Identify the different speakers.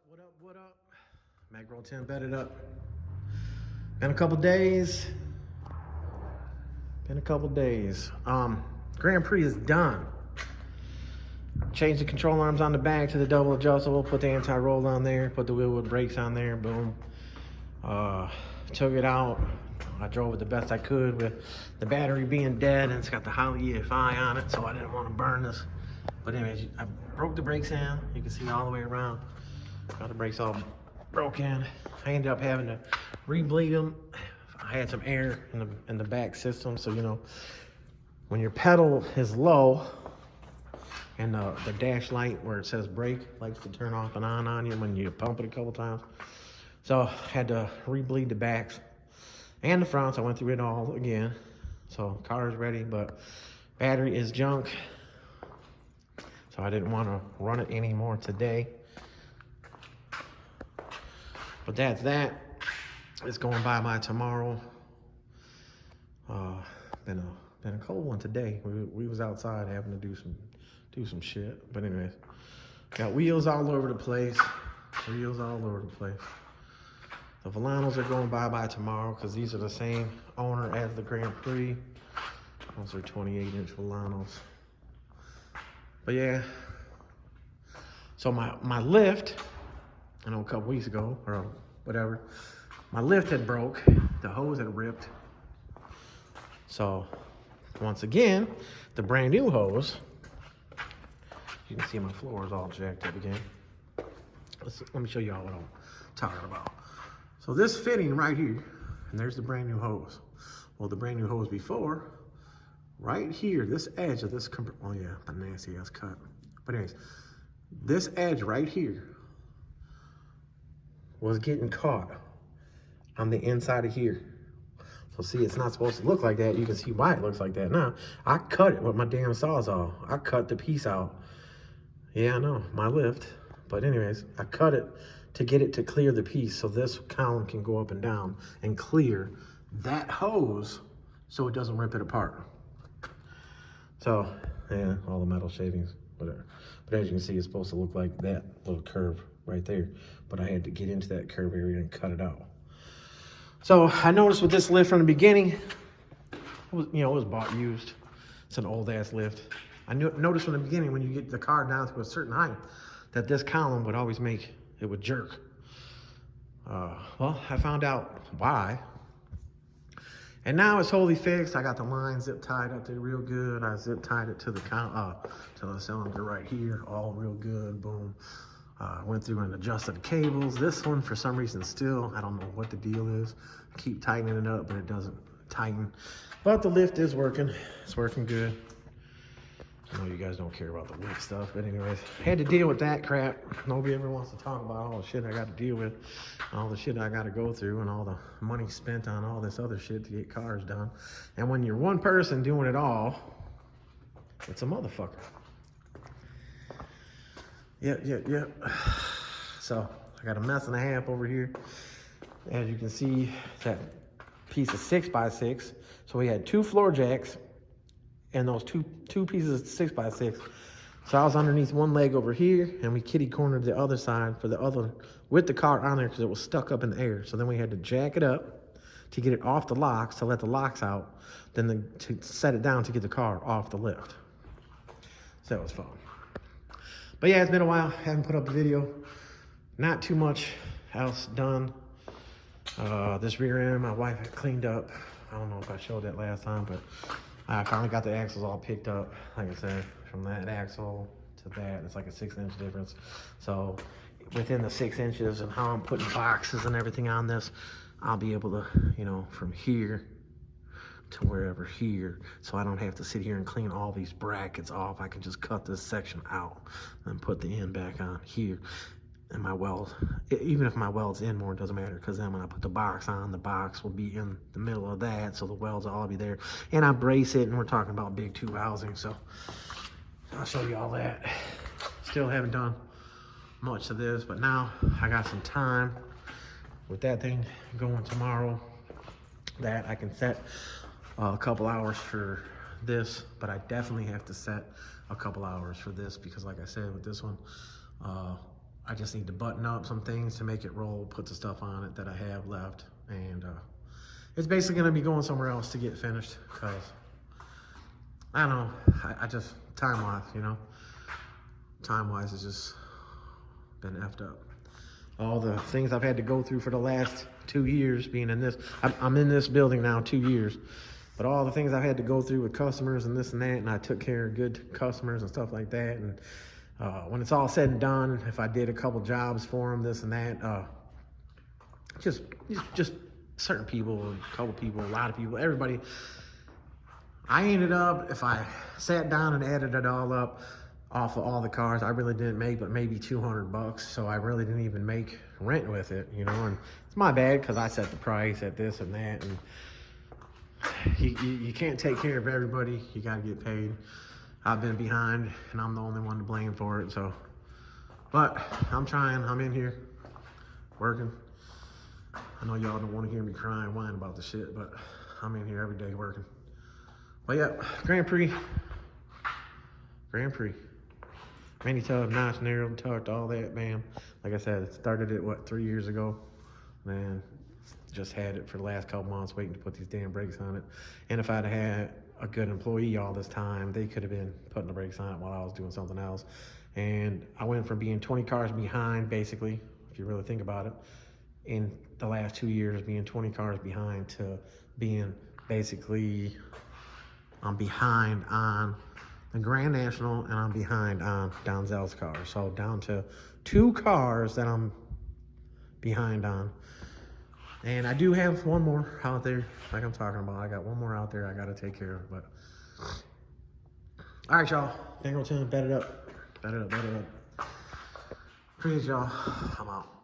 Speaker 1: What up? Bankroll Tim bedded up. Been a couple days. Grand Prix is done. Changed the control arms on the back to the double adjustable. Put the anti-roll on there. Put the wheel with brakes on there. Boom. Took it out. I drove it the best I could with the battery being dead, and it's got the Holley EFI on it, so I didn't want to burn this. But anyways, I broke the brakes in. You can see all the way around. Got the brakes all broken. I ended up having to re-bleed them. I had some air in the back system, so you know, when your pedal is low and the dash light where it says brake likes to turn off and on you when you pump it a couple times. So I had to re-bleed the backs and the fronts. I went through it all again. So car is ready, but battery is junk. So I didn't want to run it anymore today. But that's that. It's going by tomorrow. Been a cold one today. We was outside having to do some shit. But anyways, got wheels all over the place. The Volanos are going by tomorrow because these are the same owner as the Grand Prix. Those are 28-inch Volanos. But yeah. So my lift, I know a couple weeks ago or whatever, my lift had broke, the hose had ripped. So once again, the brand new hose, you can see my floor is all jacked up again. Let me show y'all what I'm talking about. So this fitting right here, and there's the brand new hose. Well, the brand new hose before, right here, this edge of this, oh yeah, the nasty ass cut. But anyways, this edge right here was getting caught on the inside of here. So see, it's not supposed to look like that. You can see why it looks like that now. I cut it with my damn Sawzall. I cut the piece out. Yeah, I know, my lift. But anyways, I cut it to get it to clear the piece so this column can go up and down and clear that hose so it doesn't rip it apart. So, yeah, all the metal shavings, whatever. But as you can see, it's supposed to look like that little curve right there. But I had to get into that curve area and cut it out. So I noticed with this lift from the beginning, it was bought used. It's an old ass lift. I noticed from the beginning when you get the car down to a certain height that this column would always it would jerk. Well, I found out why. And now it's wholly fixed. I got the line zip tied up there real good. I zip tied it to the cylinder right here, all real good, boom. Went through and adjusted the cables. This one, for some reason, still, I don't know what the deal is. I keep tightening it up, but it doesn't tighten. But the lift is working. It's working good. I know you guys don't care about the lift stuff, but anyways, had to deal with that crap. Nobody ever wants to talk about all the shit I got to deal with, all the shit I got to go through, and all the money spent on all this other shit to get cars done. And when you're one person doing it all, it's a motherfucker. Yep. So I got a mess and a half over here. As you can see, that piece of 6x6. So we had 2 floor jacks and those two pieces of 6x6. So I was underneath one leg over here, and we kitty cornered the other side for the other with the car on there because it was stuck up in the air. So then we had to jack it up to get it off the locks, to let the locks out, then to set it down to get the car off the lift. So that was fun. But yeah, it's been a while. Haven't put up a video. Not too much else done. This rear end, my wife had cleaned up. I don't know if I showed that last time, but I finally got the axles all picked up. Like I said, from that axle to that, it's like a 6-inch difference. So within the 6 inches and how I'm putting boxes and everything on this, I'll be able to, from here to wherever here, so I don't have to sit here and clean all these brackets off. I can just cut this section out and put the end back on here. And my weld, even if my weld's in more, it doesn't matter, because then when I put the box on, the box will be in the middle of that, so the welds will all be there. And I brace it, and we're talking about big tube housing, so I'll show you all that. Still haven't done much of this, but now I got some time with that thing going tomorrow that I can set a couple hours for this, but I definitely have to set a couple hours for this because, like I said, with this one, I just need to button up some things to make it roll, put the stuff on it that I have left. And it's basically gonna be going somewhere else to get finished, because I don't know, I just, time-wise, you know, time-wise it's just been effed up. All the things I've had to go through for the last 2 years being in this, I'm in this building now 2 years, but all the things I've had to go through with customers and this and that, and I took care of good customers and stuff like that, and when it's all said and done, if I did a couple jobs for them, this and that, just certain people, a couple people, a lot of people, everybody, I ended up, if I sat down and added it all up, off of all the cars, I really didn't make but maybe $200, so I really didn't even make rent with it, you know, and it's my bad, because I set the price at this and that, and you can't take care of everybody, you gotta get paid. I've been behind, and I'm the only one to blame for it, so, but I'm trying, I'm in here, working. I know y'all don't want to hear me crying, whining about the shit, but I'm in here every day working. But yeah, Grand Prix. Many tub, notch, narrowed, tucked, all that, bam. Like I said, it started it, what, 3 years ago? Man, just had it for the last couple months waiting to put these damn brakes on it. And if I'd had a good employee all this time, they could have been putting the brakes on it while I was doing something else. And I went from being 20 cars behind, basically, if you really think about it, in the last 2 years, being 20 cars behind, to being basically, I'm behind on the Grand National, and I'm behind on Donzel's car. So down to 2 cars that I'm behind on. And I do have one more out there, like I'm talking about. I got one more out there I gotta take care of, but. All right, y'all. Bankroll Tim, bet it up. Appreciate y'all. I'm out.